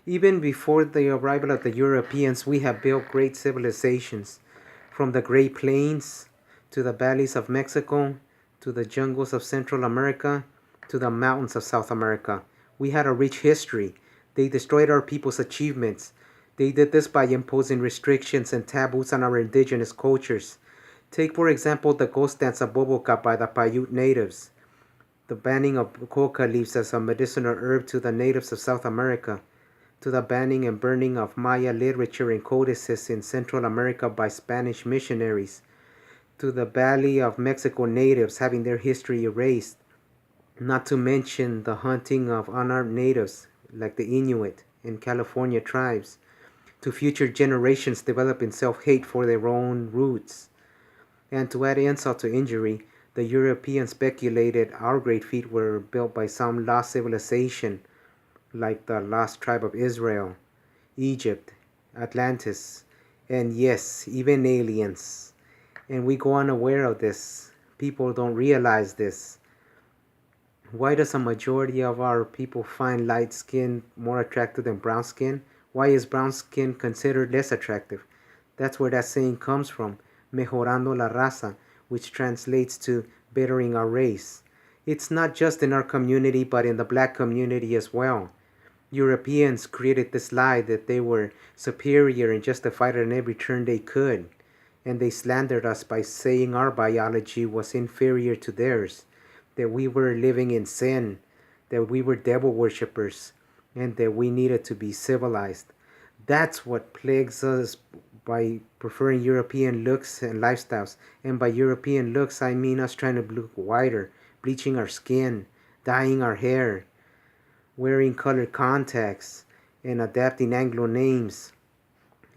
Even before the arrival of the Europeans, we have built great civilizations, from the Great Plains to the valleys of Mexico, to the jungles of Central America, to the mountains of South America. We had a rich history. They destroyed our people's achievements. They did this by imposing restrictions and taboos on our indigenous cultures. Take, for example, the ghost dance of Boboca by the Paiute natives, the banning of coca leaves as a medicinal herb to the natives of South America, to the banning and burning of Maya literature and codices in Central America by Spanish missionaries, to the Valley of Mexico natives having their history erased, not to mention the hunting of unarmed natives like the Inuit and California tribes, to future generations developing self-hate for their own roots. And to add insult to injury, the Europeans speculated our great feet were built by some lost civilization, like the lost tribe of Israel, Egypt, Atlantis, and yes, even aliens. And we go unaware of this. People don't realize this. Why does a majority of our people find light skin more attractive than brown skin? Why is brown skin considered less attractive? That's where that saying comes from, mejorando la raza, which translates to bettering our race. It's not just in our community, but in the black community as well. Europeans created this lie that they were superior and justified it in every turn they could. And they slandered us by saying our biology was inferior to theirs, that we were living in sin, that we were devil worshippers, and that we needed to be civilized. That's what plagues us by preferring European looks and lifestyles. And by European looks, I mean us trying to look whiter, bleaching our skin, dyeing our hair, wearing colored contacts, and adapting Anglo names.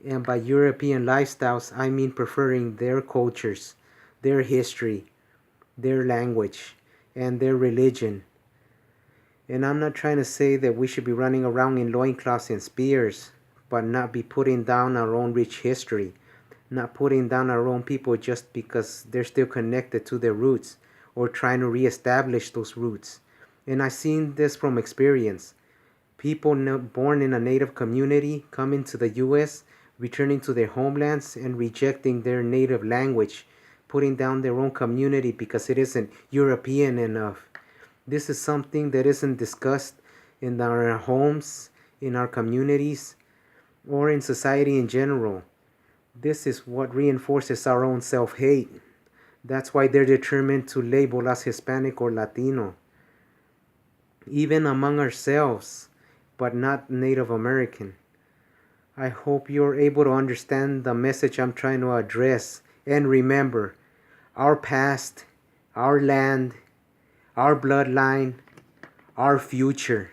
And by European lifestyles, I mean preferring their cultures, their history, their language, and their religion. And I'm not trying to say that we should be running around in loincloths and spears, but not be putting down our own rich history, not putting down our own people just because they're still connected to their roots or trying to reestablish those roots. And I've seen this from experience. People born in a native community coming to the U.S., returning to their homelands and rejecting their native language, putting down their own community because it isn't European enough. This is something that isn't discussed in our homes, in our communities, or in society in general. This is what reinforces our own self-hate. That's why they're determined to label us Hispanic or Latino, even among ourselves, but not Native American. I hope you're able to understand the message I'm trying to address. And remember, our past, our land, our bloodline, our future.